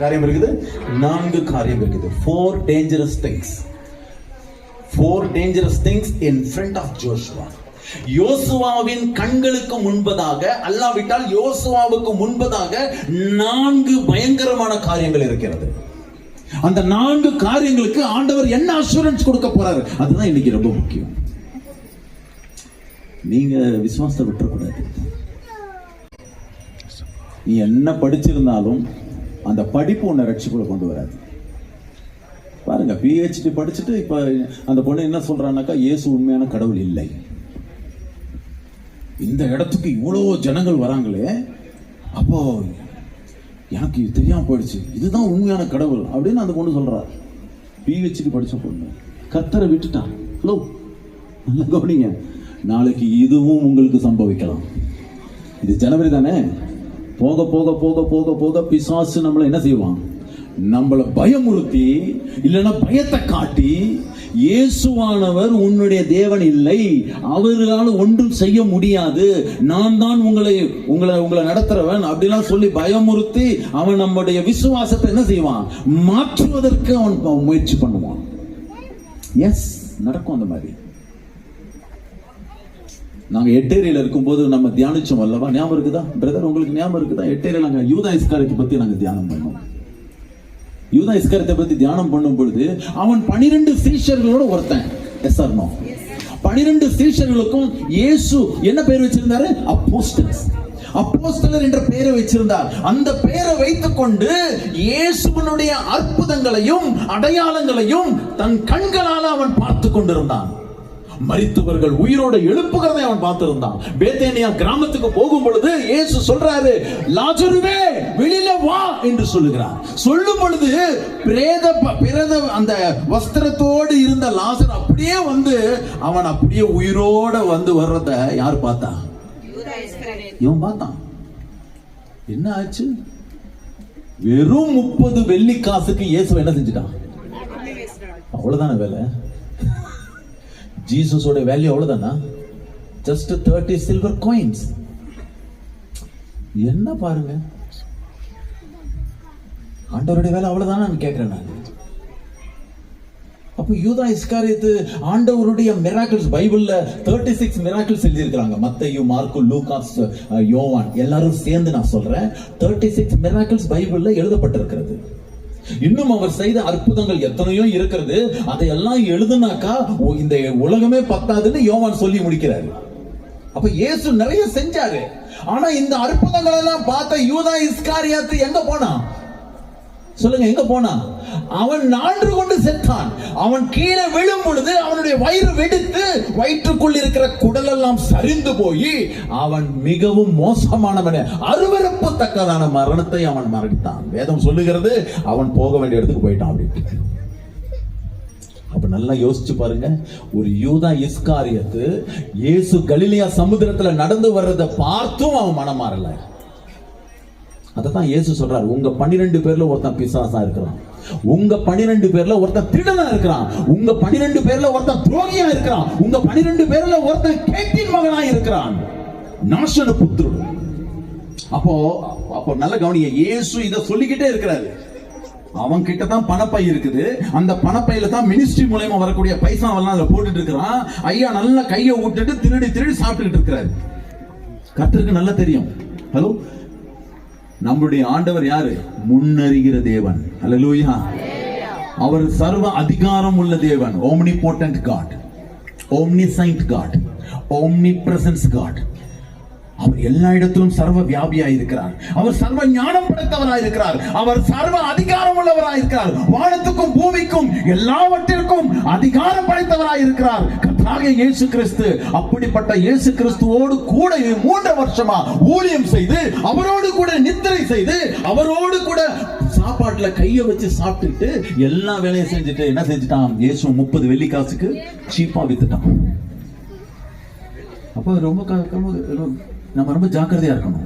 காரியம் இருக்குது, 4 காரியம் இருக்குது. 4 dangerous things. 4 dangerous things in front of Joshua. யோசுவாவின் கண்களுக்கு முன்பதாக, அல்லாவிட்டால் யோசுவாவுக்கு முன்பதாக 4 பயங்கரமான காரியங்கள் இருக்கிறது. அந்த 4 காரியங்களுக்கு ஆண்டவர் என்ன அஷூரன்ஸ் கொடுக்க போறாரு, அதுதான் இன்னைக்கு ரொம்ப முக்கியம். நீங்க விசுவாசத்தை விட்டுறக்கூடாது. நீ என்ன படிச்சிருந்தாலும் அந்த படிப்பு உன்னை ரட்சிப்புல கொண்டு வராது. பாருங்க, PhD படிச்சுட்டு இப்ப அந்த பொண்ணு என்ன சொல்றான்னாக்கா, இயேசு உண்மையான கடவுள் இல்லை. இந்த இடத்துக்கு இவ்வளோ ஜனங்கள் வராங்களே, அப்போ எனக்கு தெரியாம போயிடுச்சு, இதுதான் உண்மையான கடவுள் அப்படின்னு அந்த பொண்ணு சொல்றா. PhD படிச்ச பொண்ணு கர்த்தரை விட்டுட்டான். ஹலோ, நல்லா கவனிங்க, நாளைக்கு இதுவும் உங்களுக்கு சம்பவிக்கலாம். இது ஜனவரி தானே, போக போக போக போக போக பிசாசு நம்மளை என்ன செய்வான், நம்மளை பயமுறுத்தி இல்லைன்னா பயத்தை காட்டி, இயேசுவானவர் உன்னுடைய தேவன் இல்லை, அவரால் ஒன்றும் செய்ய முடியாது, நான் தான் உங்களை நடத்துறவன் அப்படிலாம் சொல்லி பயமுறுத்தி அவன் நம்முடைய விசுவாசத்தை என்ன செய்வான், மாற்றுவதற்கு அவன் முயற்சி பண்ணுவான். எஸ், நடக்கும் அந்த மாதிரி. நாங்க எட்டேரியில இருக்கும்போது நம்ம தியானிச்சோம் அல்லவா, ஞாபகம் இருக்குதா பிரதர்? உங்களுக்கு ஞாபகம் இருக்குதா? எட்டேரியில நாங்க யூதா இஸ்காரியத்தை பத்தி நாங்க தியானம் பண்ணோம். யூதா இஸ்காரியத்தை பத்தி தியானம் பண்ணும் பொழுது அவன் 12 சீஷர்களோட ஒருத்தன். S R no? 12 சீஷர்களுக்கும் இயேசு என்ன பேர் வச்சிருந்தாரு? அப்போஸ்தலர். அப்போஸ்தலர் என்ற பெயரை வச்சிருந்தார். அந்த பெயரை வைத்துக் கொண்டு இயேசுவினுடைய அற்புதங்களையும் அடையாளங்களையும் தன் கண்களால் அவன் பார்த்து கொண்டிருந்தான். மரித்தவர்கள் உயிரோட எழுப்புகிறதை அவன் பார்த்திருந்தான். பேத்தேனியா கிராமத்துக்கு போகும் பொழுது இயேசு சொல்றாரு, லாசருவே வெளியில வா என்று சொல்லுகிறார். சொல்லும் பொழுது பிரேத அந்த வஸ்திரத்தோடு இருந்த லாசர் அப்படியே வந்து அவன் அப்படியே உயிரோட வந்து வர்றத யார் பார்த்தா? இவன் பார்த்தான். என்ன ஆச்சு? வெறும் 30 வெள்ளி காசுக்கு இயேசு என்ன செஞ்சுட்டான்? அவ்வளவுதான வேலை. ஜீசஸோட வேல்யூ அவ்வளவுதானா? Just 30 silver coins. என்ன பாருங்க, ஆண்டவருடைய வேலை அவ்வளவுதானா கேட்கிறேன் நான். அப்ப யூதா இஸ்காரியத்து ஆண்டவருடைய மிராக்கிள்ஸ், பைபிள்ல 36 மிராக்கிள்ஸ் எழுதி இருக்காங்க. மத்தேயு, மார்க்கு, லூகாஸ், யோவான் எல்லாரும் சேர்ந்து நான் சொல்றேன், 36 மிராக்கிள்ஸ் பைபிள்ல எழுதப்பட்டிருக்கிறது. இன்னும் அவர் செய்த அற்புதங்கள் எத்தனையோ இருக்கிறது. அதையெல்லாம் எழுதுனாக்கா இந்த உலகமே பத்தாதுன்னு யோவான் சொல்லி முடிக்கிறாரு. அப்ப இயேசு நிறைய செஞ்சாரு. ஆனா இந்த அற்புதங்கள் எல்லாம் பார்த்த யூதா இஸ்காரியாத்து எங்க போனா? சொல்லுங்க, எங்க போனா? அவன் நான்று கொண்டு செத்தான். அவன் கீழே விழும் பொழுது அவனுடைய வயிறு வெடித்து வயிற்றுக்குள் இருக்கிற குடல் எல்லாம் சரிந்து போய் அவன் மிகவும் மோசமானவன், அருவருப்பு தக்கதான மரணத்தை அவன் மரணித்தான். வேதம் சொல்லுகிறது அவன் போக வேண்டிய இடத்துக்கு போயிட்டான் அப்படின்னு. அப்ப நல்லா யோசிச்சு பாருங்க, ஒரு யூதா இஸ்காரியத்து இயேசு கலிலேயா சமுத்திரத்துல நடந்து வர்றதை பார்த்தும் அவன் மனம் மாறல. அதத்தான் இயேசு சொல்றாரு, உங்க 12 பேர்ல ஒருத்தன் பிசாசா இருக்கிறான், உங்க 12 பேர்ல ஒருத்தன் திருடனா இருக்கிறான், உங்க 12 பேர்ல ஒருத்தன் துரோகியா இருக்கிறான், உங்க 12 பேர்ல ஒருத்தன் கேட்டின் மகனா இருக்கிறான், நாசன புத்திரன். அப்போ நல்ல கவனிங்க, இயேசு இத சொல்லிக்கிட்டே இருக்கிறாரு. அவன் கிட்ட தான் பணப்பை இருக்குது. அந்த பணப்பையில தான் மினிஸ்ட்ரி மூலமா வரக்கூடிய பைசாவெல்லாம் அதுல போட்டுட்டு இருக்கிறான். ஐயா நல்லா கையை விட்டுட்டு திருடி சாப்பிட்டுக்கிட்டு இருக்கிறாரு. கர்த்தருக்கு நல்லா தெரியும். ஹலோ, நம்முடைய ஆண்டவர் யாரு? முன்னறிகிற தேவன். அல்லேலூயா. அவர் சர்வ அதிகாரம் உள்ள தேவன். omnipotent God, omniscient God, omnipresence God. அவர் எல்லா இடத்திலும் சர்வ வியாபியாய் இருக்கிறார். அவர் சர்வ ஞானம் படைத்தவராய் இருக்கிறார். அவர் சர்வ அதிகாரம் உள்ளவராய் இருக்கிறார். வானத்துக்கும் பூமிக்கும் எல்லாவற்றிற்கும் அதிகாரம் படைத்தவராய் இருக்கிறார் கர்த்தராகிய இயேசு கிறிஸ்து. அப்படிப்பட்ட இயேசு கிறிஸ்துவோடு கூட 3 வருஷமா ஊழியம் செய்து, அவரோடு கூட நித்திரை செய்து, அவரோடு கூட சாப்பாட்டுல கைய வச்சு சாப்பிட்டுட்டு எல்லா வேலையும் செஞ்சுட்டு என்ன செஞ்சுட்டான்? இயேசு 30 வெள்ளி காசுக்கு சீப்பா வித்துட்டான். அப்ப நம்ம ரொம்ப ஜாக்கிரதையா இருக்கணும்.